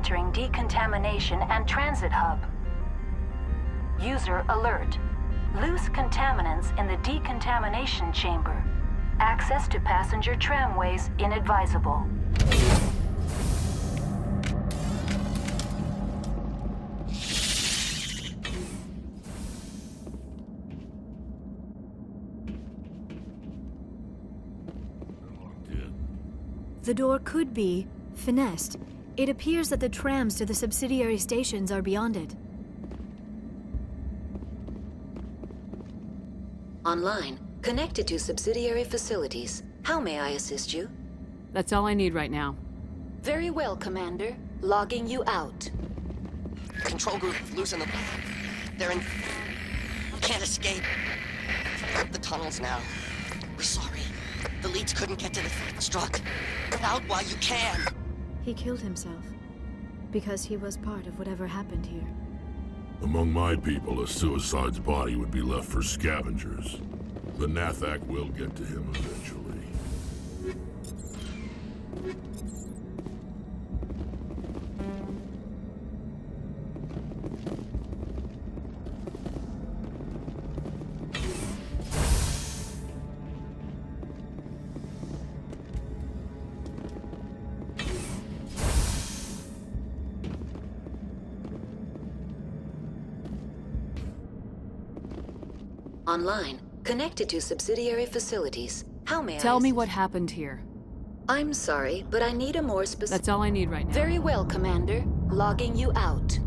entering decontamination and transit hub. User alert. Loose contaminants in the decontamination chamber. Access to passenger tramways inadvisable. The door could be finessed. It appears that the trams to the subsidiary stations are beyond it. Online. Connected to subsidiary facilities. How may I assist you? That's all I need right now. Very well, Commander. Logging you out. Control group, loosen them. They're in... Can't escape. The tunnels now. We're sorry. The leads couldn't get to the struck. Get out while you can. He killed himself because he was part of whatever happened here. Among my people, a suicide's body would be left for scavengers. The Nathak will get to him eventually. Online. Connected to subsidiary facilities. How may I Tell me assist? what happened here. I'm sorry, but I need a more specific... That's all I need right now. Very well, Commander. Logging you out.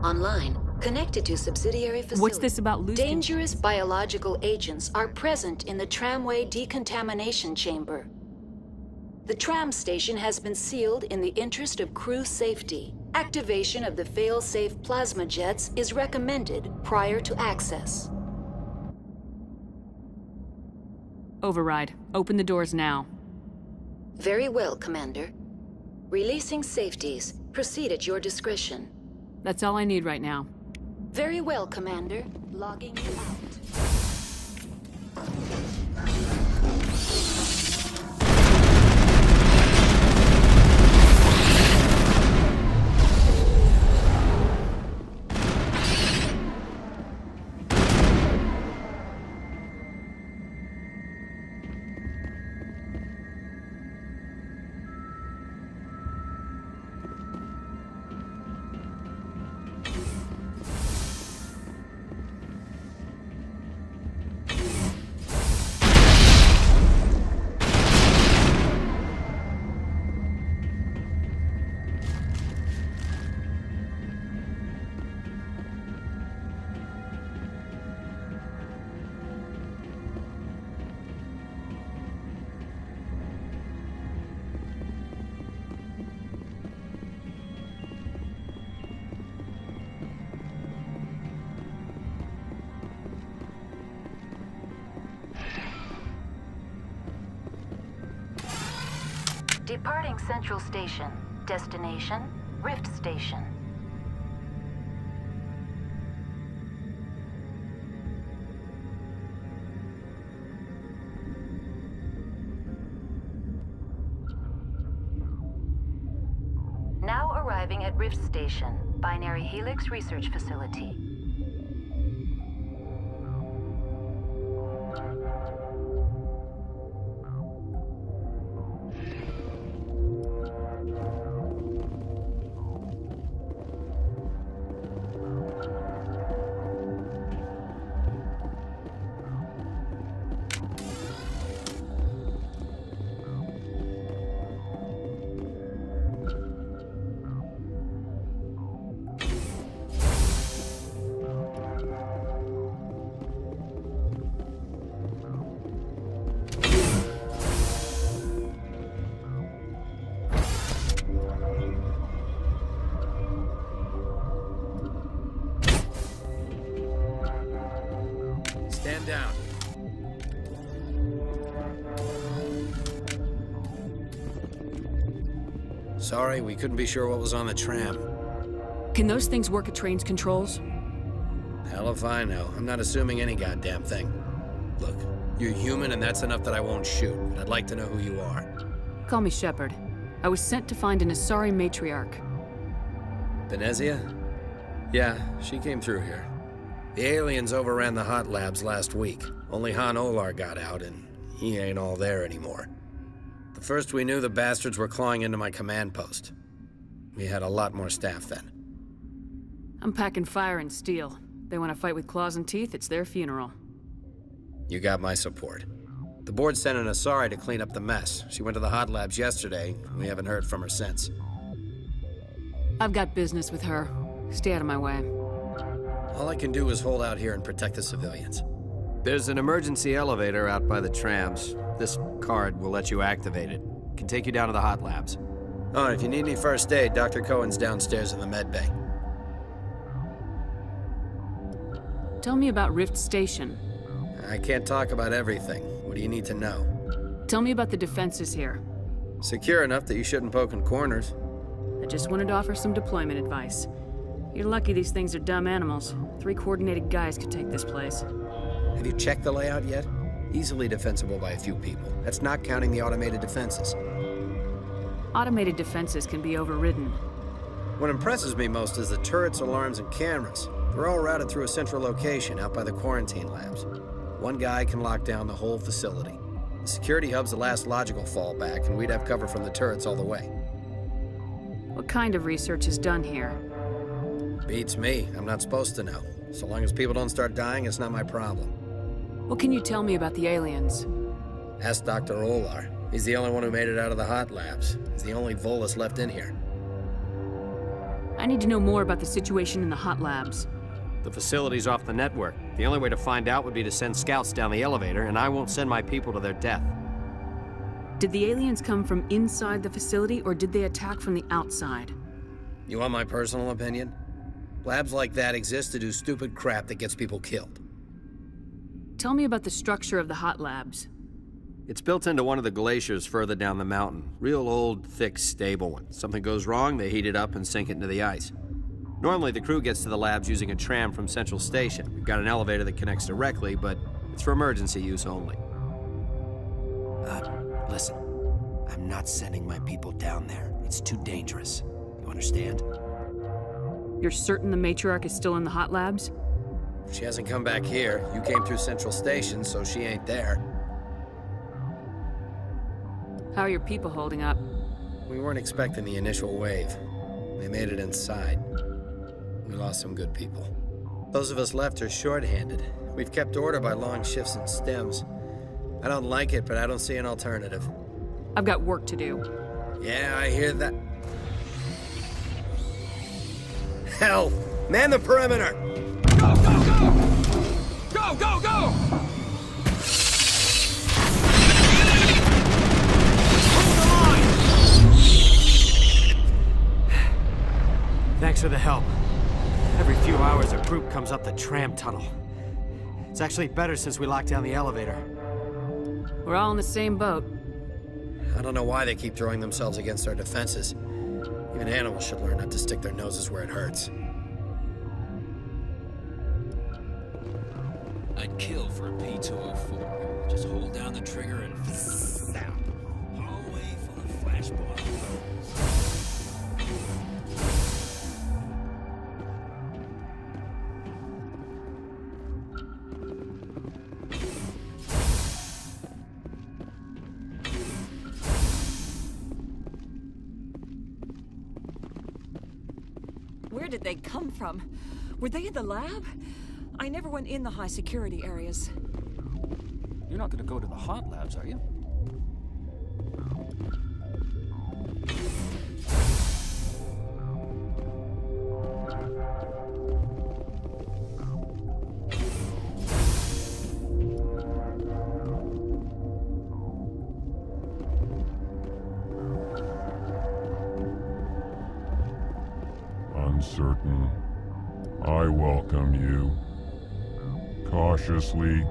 Online. Connected to subsidiary facilities. What's this about loose... Dangerous biological agents are present in the tramway decontamination chamber. The tram station has been sealed in the interest of crew safety. Activation of the fail-safe plasma jets is recommended prior to access. Override. Open the doors now. Very well, Commander. Releasing safeties. Proceed at your discretion. That's all I need right now. Very well, Commander. Logging you out. Departing Central Station. Destination, Rift Station. Now arriving at Rift Station, Binary Helix Research Facility. Stand down. Sorry, we couldn't be sure what was on the tram. Can those things work at train's controls? Hell if I know. I'm not assuming any goddamn thing. Look, you're human and that's enough that I won't shoot, but I'd like to know who you are. Call me Shepard. I was sent to find an Asari matriarch. Venezia? Yeah, she came through here. The aliens overran the hot labs last week. Only Han Olar got out, and he ain't all there anymore. The first we knew, the bastards were clawing into my command post. We had a lot more staff then. I'm packing fire and steel. They want to fight with claws and teeth, it's their funeral. You got my support. The board sent an Asari to clean up the mess. She went to the hot labs yesterday. We haven't heard from her since. I've got business with her. Stay out of my way. All I can do is hold out here and protect the civilians. There's an emergency elevator out by the trams. This card will let you activate it. Can take you down to the hot labs. Oh, and if you need any first aid, Dr. Cohen's downstairs in the med bay. Tell me about Rift Station. I can't talk about everything. What do you need to know? Tell me about the defenses here. Secure enough that you shouldn't poke in corners. I just wanted to offer some deployment advice. You're lucky these things are dumb animals. 3 coordinated guys could take this place. Have you checked the layout yet? Easily defensible by a few people. That's not counting the automated defenses. Automated defenses can be overridden. What impresses me most is the turrets, alarms, and cameras. They're all routed through a central location out by the quarantine labs. One guy can lock down the whole facility. The security hub's the last logical fallback, and we'd have cover from the turrets all the way. What kind of research is done here? Beats me. I'm not supposed to know. So long as people don't start dying, it's not my problem. What can you tell me about the aliens? Ask Dr. Olar. He's the only one who made it out of the hot labs. He's the only Volus left in here. I need to know more about the situation in the hot labs. The facility's off the network. The only way to find out would be to send scouts down the elevator, and I won't send my people to their death. Did the aliens come from inside the facility, or did they attack from the outside? You want my personal opinion? Labs like that exist to do stupid crap that gets people killed. Tell me about the structure of the hot labs. It's built into one of the glaciers further down the mountain. Real old, thick, stable one. Something goes wrong, they heat it up and sink it into the ice. Normally, the crew gets to the labs using a tram from Central Station. We've got an elevator that connects directly, but it's for emergency use only. Listen. I'm not sending my people down there. It's too dangerous. You understand? You're certain the matriarch is still in the hot labs? She hasn't come back here. You came through Central Station, so she ain't there. How are your people holding up? We weren't expecting the initial wave. They made it inside. We lost some good people. Those of us left are short-handed. We've kept order by long shifts and stems. I don't like it, but I don't see an alternative. I've got work to do. Yeah, I hear that. Hell! Man the perimeter! Go, go, go! Go, go, go! Hold the line! Thanks for the help. Every few hours, a group comes up the tram tunnel. It's actually better since we locked down the elevator. We're all in the same boat. I don't know why they keep throwing themselves against our defenses. Even animals should learn not to stick their noses where it hurts. I'd kill for a P-204. Just hold down the trigger and zap. Hallway full of flashballs. Where did they come from? Were they in the lab? I never went in the high security areas. You're not gonna go to the hot labs, are you? Uncertain. I welcome you. Cautiously,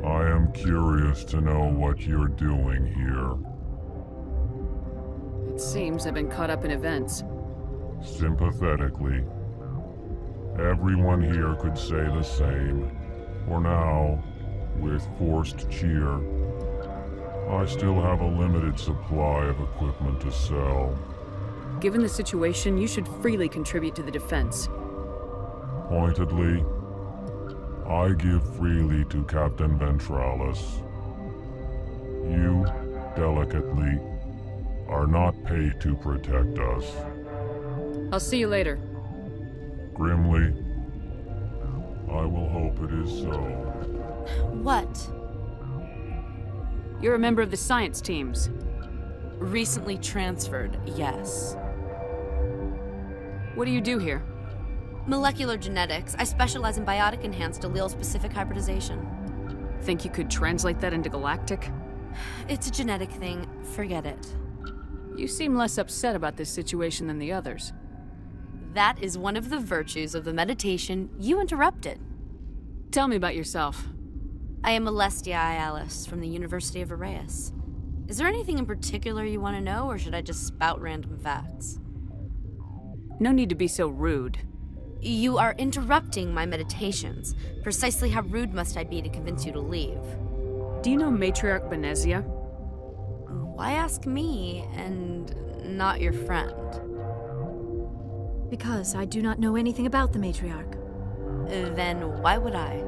I am curious to know what you're doing here. It seems I've been caught up in events. Sympathetically. Everyone here could say the same. For now, with forced cheer. I still have a limited supply of equipment to sell. Given the situation, you should freely contribute to the defense. Pointedly, I give freely to Captain Ventralis. You, delicately, are not paid to protect us. I'll see you later. Grimly, I will hope it is so. What? You're a member of the science teams. Recently transferred, yes. What do you do here? Molecular genetics. I specialize in biotic-enhanced allele-specific hybridization. Think you could translate that into galactic? It's a genetic thing. Forget it. You seem less upset about this situation than the others. That is one of the virtues of the meditation you interrupted. Tell me about yourself. I am Alestia Alice from the University of Arraeus. Is there anything in particular you want to know, or should I just spout random facts? No need to be so rude. You are interrupting my meditations. Precisely how rude must I be to convince you to leave? Do you know Matriarch Benezia? Why ask me, and not your friend? Because I do not know anything about the matriarch. Then why would I?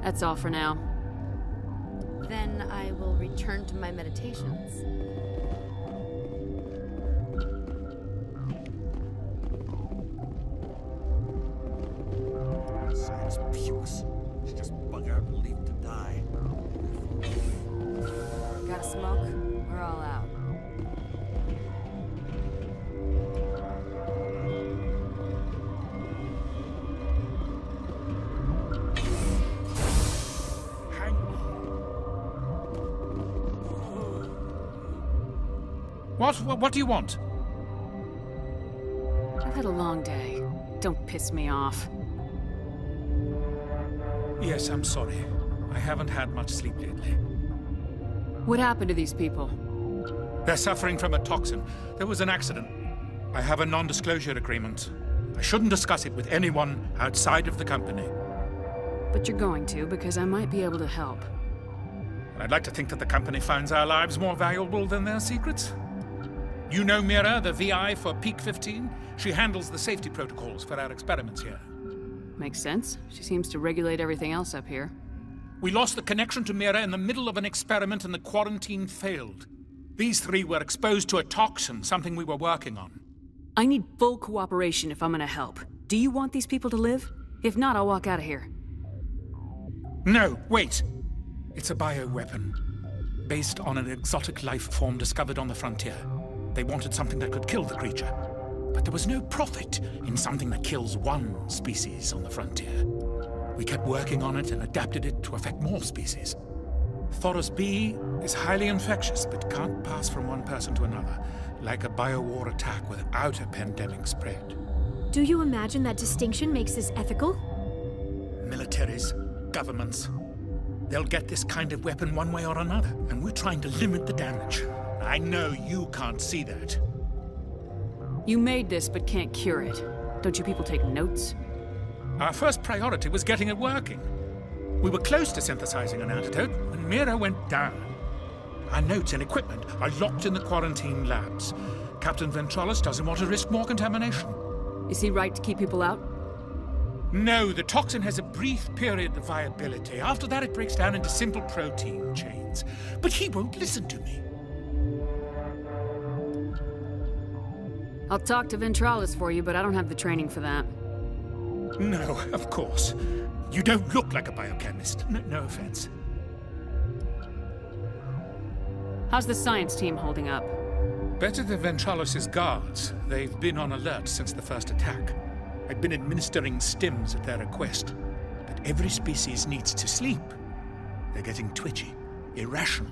That's all for now. Then I will return to my meditations. Science puce. Should just bug out and leave him to die. Got a smoke? We're all out. What do you want? I've had a long day. Don't piss me off. Yes, I'm sorry. I haven't had much sleep lately. What happened to these people? They're suffering from a toxin. There was an accident. I have a non-disclosure agreement. I shouldn't discuss it with anyone outside of the company. But you're going to, because I might be able to help. I'd like to think that the company finds our lives more valuable than their secrets. You know Mira, the VI for Peak 15? She handles the safety protocols for our experiments here. Makes sense. She seems to regulate everything else up here. We lost the connection to Mira in the middle of an experiment and the quarantine failed. These three were exposed to a toxin, something we were working on. I need full cooperation if I'm gonna help. Do you want these people to live? If not, I'll walk out of here. No, wait. It's a bioweapon, based on an exotic life form discovered on the frontier. They wanted something that could kill the creature. But there was no profit in something that kills one species on the frontier. We kept working on it and adapted it to affect more species. Thoros B is highly infectious, but can't pass from one person to another, like a biowar attack without a pandemic spread. Do you imagine that distinction makes this ethical? Militaries, governments, they'll get this kind of weapon one way or another, and we're trying to limit the damage. I know you can't see that. You made this, but can't cure it. Don't you people take notes? Our first priority was getting it working. We were close to synthesizing an antidote when Mira went down. Our notes and equipment are locked in the quarantine labs. Captain Ventralis doesn't want to risk more contamination. Is he right to keep people out? No, the toxin has a brief period of viability. After that, it breaks down into simple protein chains. But he won't listen to me. I'll talk to Ventralis for you, but I don't have the training for that. No, of course. You don't look like a biochemist. No offense. How's the science team holding up? Better than Ventralis' guards. They've been on alert since the first attack. I've been administering stims at their request. But every species needs to sleep. They're getting twitchy, irrational.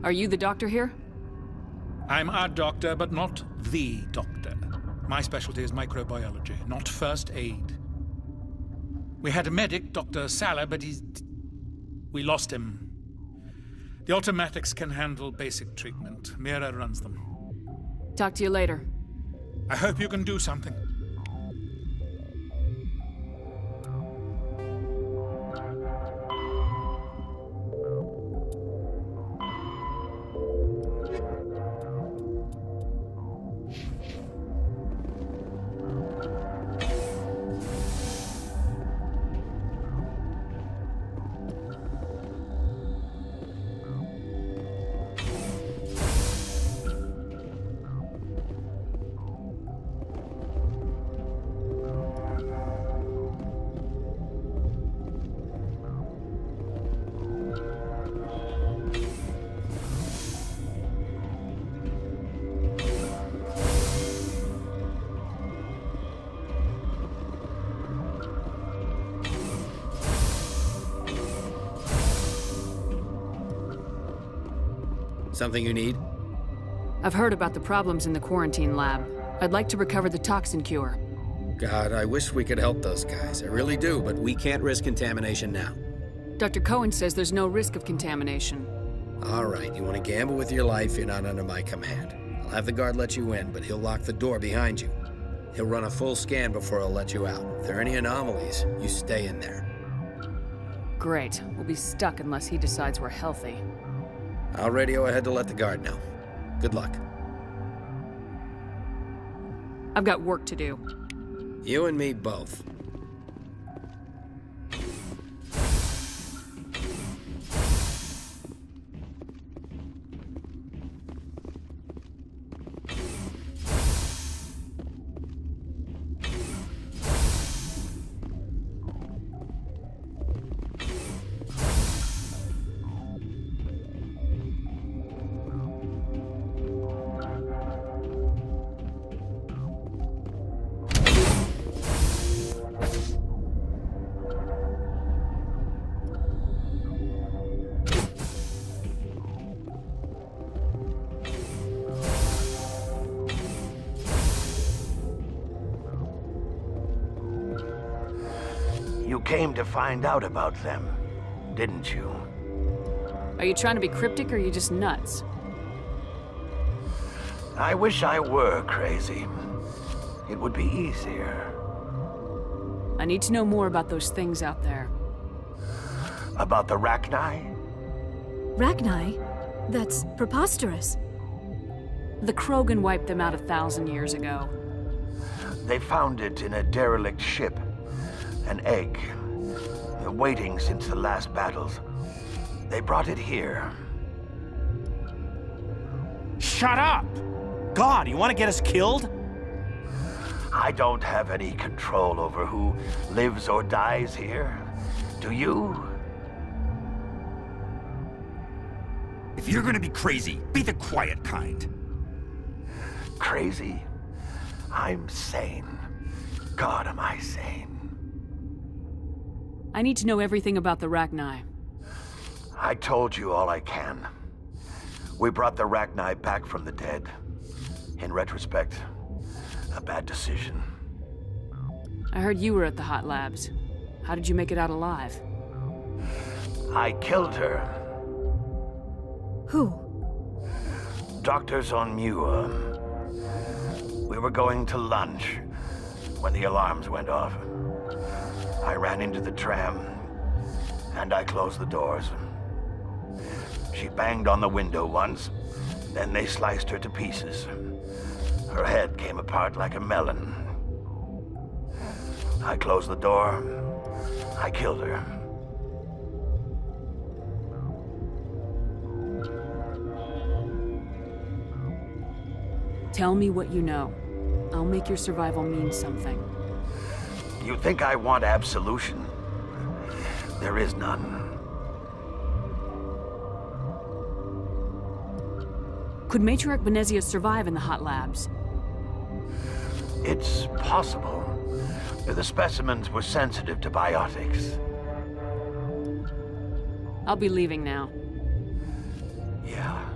Are you the doctor here? I'm a doctor, but not the doctor. My specialty is microbiology, not first aid. We had a medic, Dr. Sala, but we lost him. The automatics can handle basic treatment. Mira runs them. Talk to you later. I hope you can do something. Something you need? I've heard about the problems in the quarantine lab. I'd like to recover the toxin cure. God, I wish we could help those guys. I really do, but We can't risk contamination now. Dr. Cohen says there's no risk of contamination. all right, you want to gamble with your life, you're not under my command. I'll have the guard let you in, but he'll lock the door behind you. He'll run a full scan before he'll let you out. If there are any anomalies, you stay in there. Great. We'll be stuck unless he decides we're healthy. I'll radio ahead to let the guard know. Good luck. I've got work to do. You and me both. You came to find out about them, didn't you? Are you trying to be cryptic or are you just nuts? I wish I were crazy. It would be easier. I need to know more about those things out there. About the Rachni? Rachni? That's preposterous. The Krogan wiped them out 1,000 years ago. They found it in a derelict ship. An egg. Waiting since the last battles. They brought it here. Shut up! God, you want to get us killed? I don't have any control over who lives or dies here. Do you? If you're gonna be crazy, be the quiet kind. Crazy? I'm sane. God, am I sane. I need to know everything about the Rachni. I told you all I can. We brought the Rachni back from the dead. In retrospect, a bad decision. I heard you were at the hot labs. How did you make it out alive? I killed her. Who? Doctors on Muir. We were going to lunch when the alarms went off. I ran into the tram, and I closed the doors. She banged on the window once, then they sliced her to pieces. Her head came apart like a melon. I closed the door. I killed her. Tell me what you know. I'll make your survival mean something. You think I want absolution? There is none. Could Matriarch Benezia survive in the hot labs? It's possible. The specimens were sensitive to biotics. I'll be leaving now. Yeah.